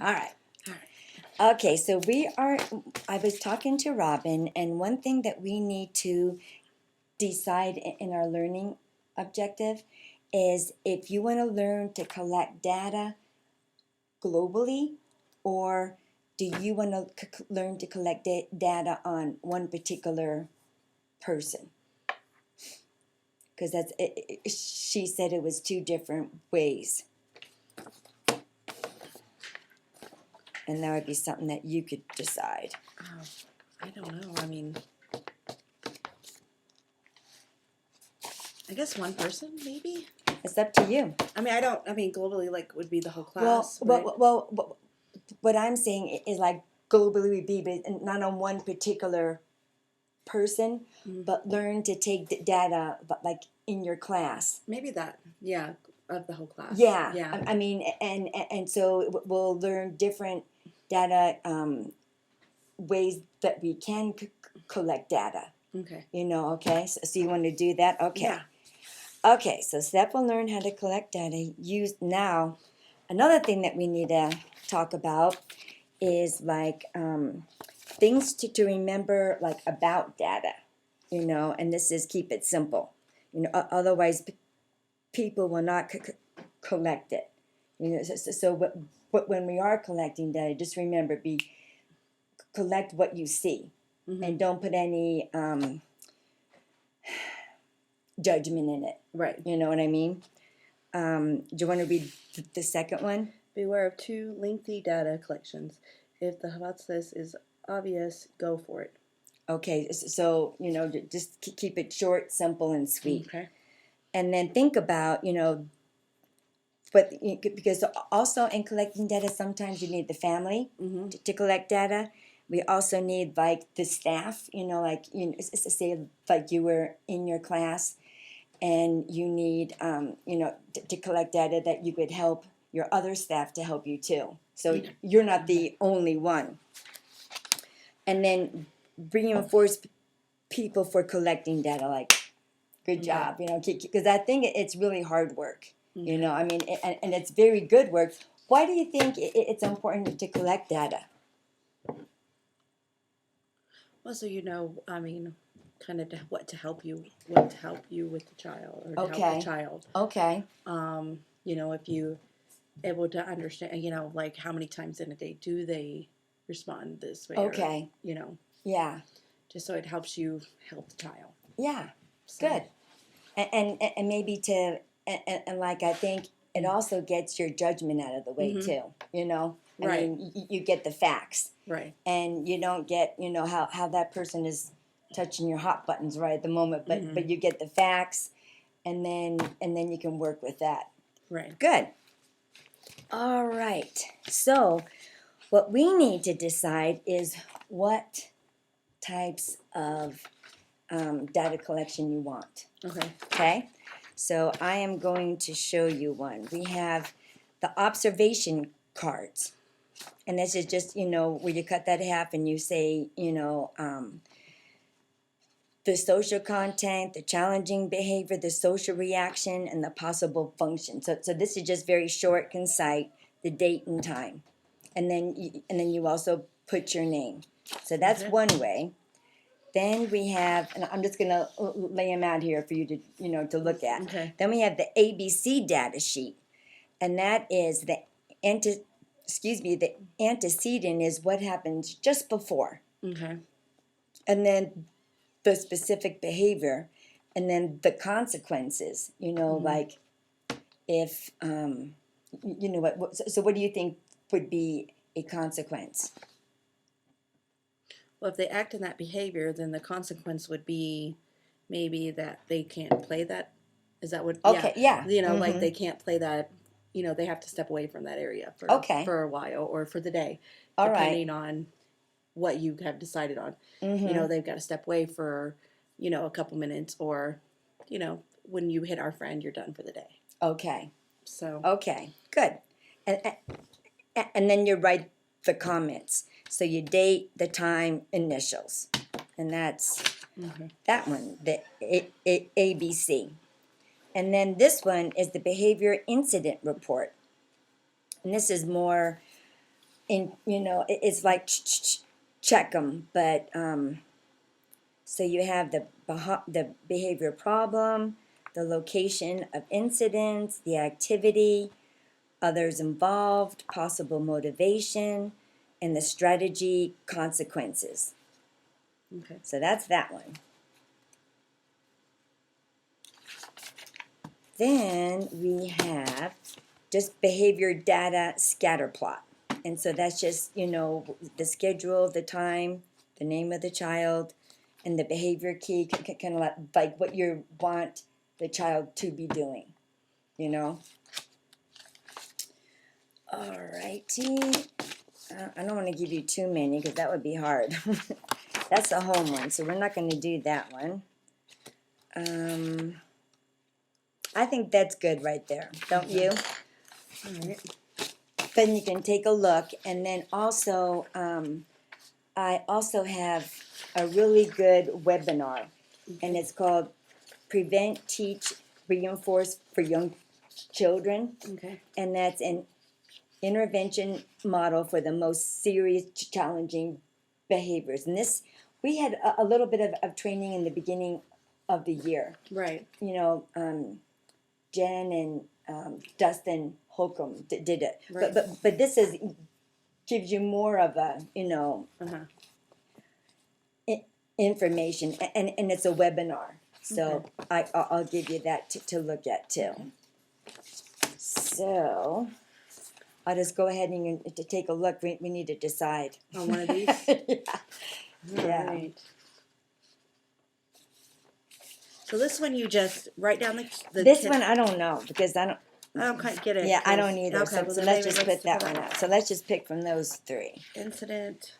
All right. All right. Okay, so I was talking to Robin, and one thing that we need to decide in our learning objective is if you want to learn to collect data globally, or do you want to learn to collect data on one particular person? Because she said it was two different ways. And that would be something that you could decide. I don't know. I mean, I guess one person, maybe. It's up to you. I mean, I mean, globally, like, would be the whole Well, class. well, right? well, what I'm saying is like globally would be, but not on one particular person, but learn to take the data, but like in your class. Maybe that. Yeah, of the whole class. Yeah, Yeah. I mean, and so we'll learn different data ways that we can collect data. Okay. Okay. So you want to do that? Okay. Yeah. Okay. So Steph will learn how to collect data. Use now. Another thing that we need to talk about is like things to remember, like about data. And this is keep it simple. Otherwise people will not collect it. So when we are collecting data, just remember, collect what you see, and don't put any judgment in it. Right. You know what I mean? Do you want to read the second one? Beware of too lengthy data collections. If the hypothesis is obvious, go for it. Okay, so just keep it short, simple, and sweet. Okay. And then think about but because also in collecting data, sometimes you need the family to collect data. We also need like the staff. Say like you were in your class, and you need to collect data that you could help your other staff to help you too. So you're not the only one. And then reinforce people for collecting data, like good job, because I think it's really hard work. I mean, and it's very good work. Why do you think it's important to collect data? Well, so I mean, kind of what to help you with the child, or to help the child. Okay. If you able to understand, like how many times in a day do they respond this way? Okay. Or, Yeah. just so it helps you help the child. Yeah. So. Good. And maybe and like I think it also gets your judgment out of the way too. I Right. mean, you get the facts. Right. And you don't get how that person is touching your hot buttons right at the moment, but you get the facts, and then you can work with that. Right. Good. All right. So what we need to decide is what types of data collection you want. Okay. Okay. So I am going to show you one. We have the observation cards. And this is just, where you cut that in half and you say, the social content, the challenging behavior, the social reaction, and the possible function. So this is just very short, concise, the date and time. And then you also put your name. So that's one way. Then we have, and I'm just going to lay them out here for you to look at. Okay. Then we have the ABC data sheet. And that is the antecedent is what happens just before. Okay. And then the specific behavior, and then the consequences, like if, so what do you think would be a consequence? Well, if they act in that behavior, then the consequence would be maybe that they can't play that. Is that what? Okay, yeah. Like they can't play that. They have to step away from that area for a while or for the day, All depending right. on what you have decided on. They've got to step away for, a couple minutes, or, when you hit our friend, you're done for the day. Okay. So. Okay, good. And then you write the comments. So you date, the time, initials. And that's that one, the ABC. And then this one is the behavior incident report. And this is more it's like check them, but so you have the behavior problem, the location of incidents, the activity, others involved, possible motivation, and the strategy consequences. Okay. So that's that one. Then we have just behavior data scatter plot. And so that's just, the schedule, the time, the name of the child, and the behavior key, kind of like what you want the child to be doing, All righty. I don't want to give you too many because that would be hard. That's a home one, so we're not going to do that one. I think that's good right there, don't you? All right. Then you can take a look, and then also, I also have a really good webinar, and it's called Prevent, Teach, Reinforce for Young Children, Okay. and that's an intervention model for the most serious, challenging behaviors. And this, we had a little bit of training in the beginning of the year. Right. Jen and Dustin Holcomb did it. Right. But this gives you more of a, information, and it's a webinar. So I'll give you that to look at too. Okay. So I'll just go ahead and to take a look. We need to decide. On one of these? Yeah. Right. So this one you just write down the This one I don't know because I don't quite get it. Yeah, I don't either. Okay, well so then let's maybe just put that put one out. So let's just pick from those three. Incident,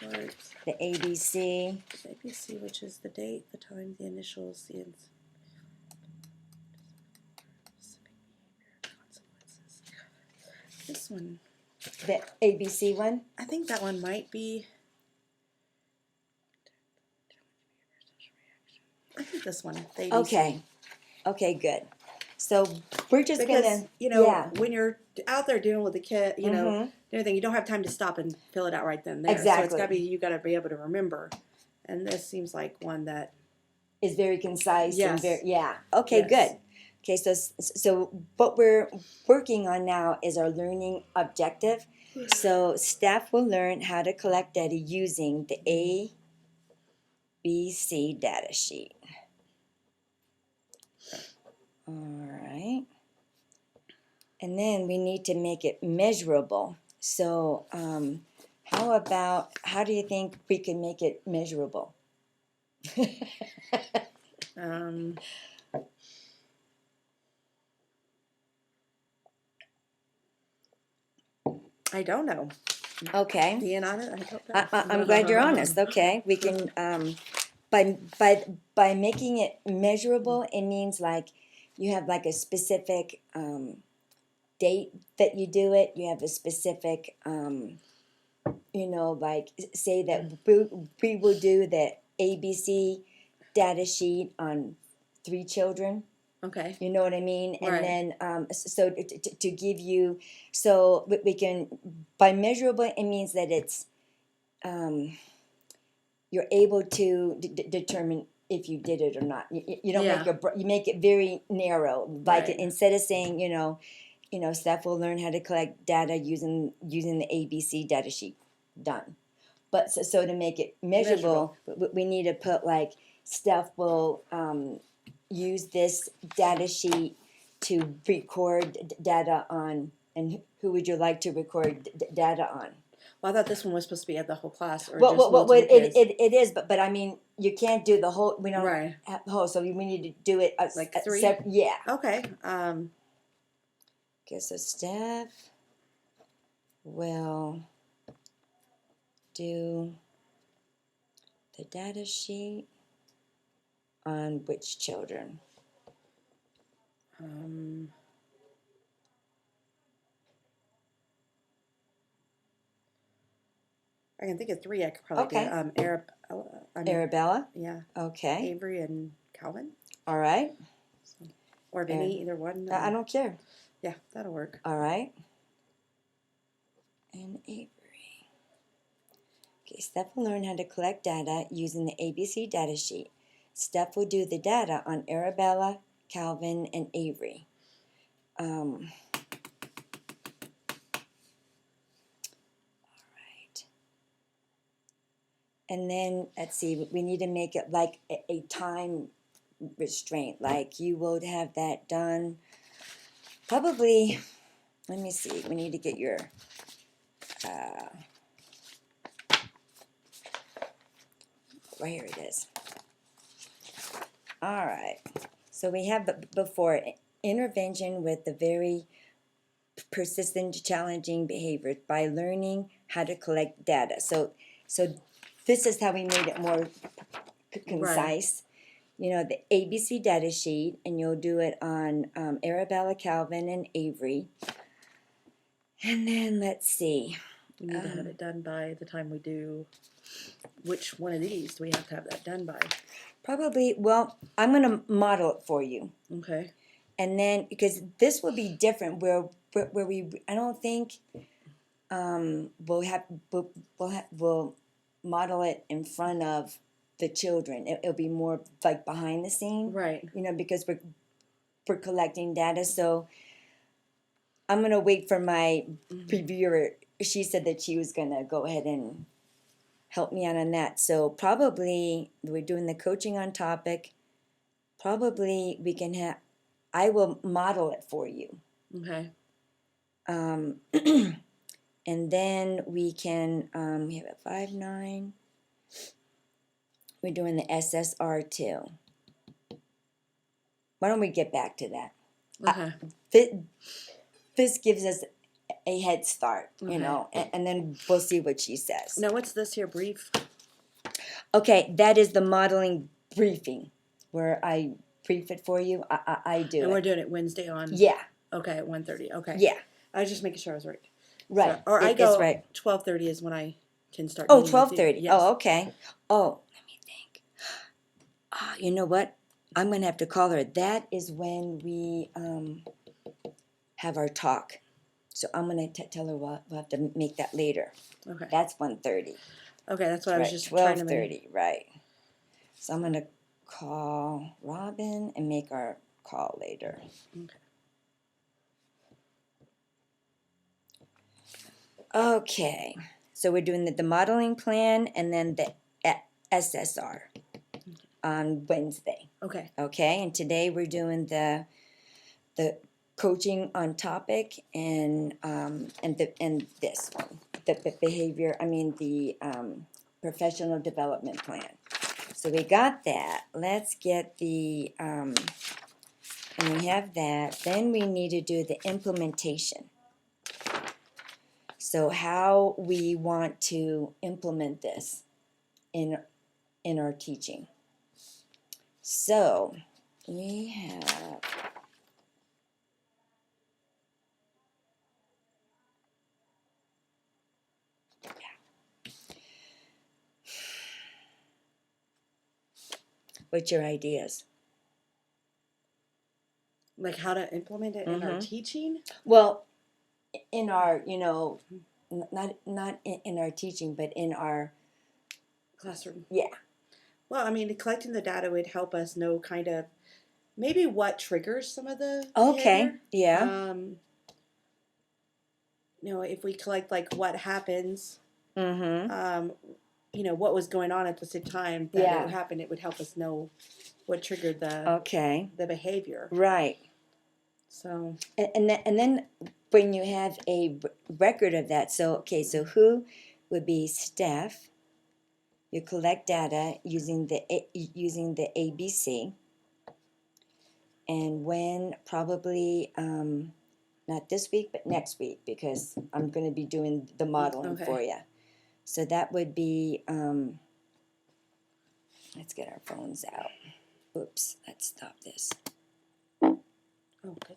words, The ABC. ABC, which is the date, the time, the initials, the consequences. This one. The ABC one? I think that one might be. I think this one. The ABC. Okay. Okay, good. So we're just Because gonna when you're out there dealing with a kid, everything, you don't have time to stop and fill it out right then and there. Exactly. So it's got to be able to remember. And this seems like one that is very concise and Yes. very Okay, Yes. good. Okay, so what we're working on now is our learning objective. So staff will learn how to collect data using the ABC data sheet. All right. And then we need to make it measurable. So how do you think we can make it measurable? I don't know. Okay. Being honest, I don't know. I'm glad you're honest. Okay, we can by making it measurable, it means like you have like a specific date that you do it. You have a specific like say that we will do the ABC data sheet on 3 children. Okay. You know what I mean? And Right. then, so to give you, so we can, by measurable, it means that it's, you're able to determine if you did it or not. You don't Yeah. you make it very narrow. Like Right. instead of saying, staff will learn how to collect data using the ABC data sheet. Done. But so to make it measurable, we need to put like staff will use this data sheet to record data on, and who would you like to record data on? Well, I thought this one was supposed to be at the whole class or Well, just multiple kids. it is, but I mean, you can't do the whole. We don't Right. have the whole, so we need to do it Like 3? Yeah. Okay. Okay, so staff will do the data sheet on which children? I can think of 3 I could probably Okay. do. Arabella? Yeah. Okay. Avery and Calvin. All right. Or Vinny, either one. I don't care. Yeah, that'll work. All right. and Avery. Okay, Steph will learn how to collect data using the ABC data sheet. Steph will do the data on Arabella, Calvin, and Avery. All right. And then, let's see, we need to make it like a time restraint. Like you will have that done probably, let me see, we need to get your, right here it is. All right. So we have before intervention with the very persistent, challenging behavior by learning how to collect data. So this is how we made it more concise. You know, the ABC data sheet, and you'll do it on Arabella, Calvin, and Avery. And then let's see. We need to have it done by the time we do. Which one of these do we have to have that done by? Probably, well, I'm going to model it for you. Okay. And then, because this will be different where we, I don't think we'll model it in front of the children. It'll be more like behind the scene. Right. You know, because we're collecting data. So I'm going to wait for my previewer. She said that she was going to go ahead and help me out on that. So probably we're doing the coaching on topic. Probably we can have, I will model it for you. Okay. And then we can, we have a 5-9. We're doing the SSR too. Why don't we get back to that? Okay. This gives us a head start, Okay. you know, and then we'll see what she says. Now, what's this here brief? Okay, that is the modeling briefing where I brief it for you. I do And it. we're doing it Wednesday on. Yeah. Okay, at 1:30. Okay. Yeah. I was just making sure I was right. Right. So, or I It's go right. 12:30 is when I can start. Oh, meeting with you. 12:30. Yes. Oh, okay. Oh, let me think. You know what? I'm going to have to call her. That is when we have our talk. So I'm going to tell her we'll have to make that later. Okay. That's 1:30. Okay, that's what I was Right, just trying to 12:30, right. So I'm going to call Robin and make our call later. Okay. Okay, so we're doing the modeling plan and then the SSR on Wednesday. Okay. Okay, and today we're doing the coaching on topic and this one, the behavior. I mean the professional development plan. So we got that. Let's get the and we have that. Then we need to do the implementation. So how we want to implement this in our teaching. So we have what's your ideas? Like how to implement it in our teaching? Well, in our, you know, not in our teaching, but in our Classroom. yeah. Well, I mean, collecting the data would help us know kind of maybe what triggers some of the Okay. behavior. Yeah. You know, if we collect like what happens, Mm-hmm. you know, what was going on at the same time that it happened, it would help us know what triggered the behavior. Right. So And then when you have a record of that, so okay, so who would be Steph? You collect data using the ABC, and when probably not this week but next week because I'm going to be doing the modeling for you. So that would be let's get our phones out. Oops, let's stop this. okay.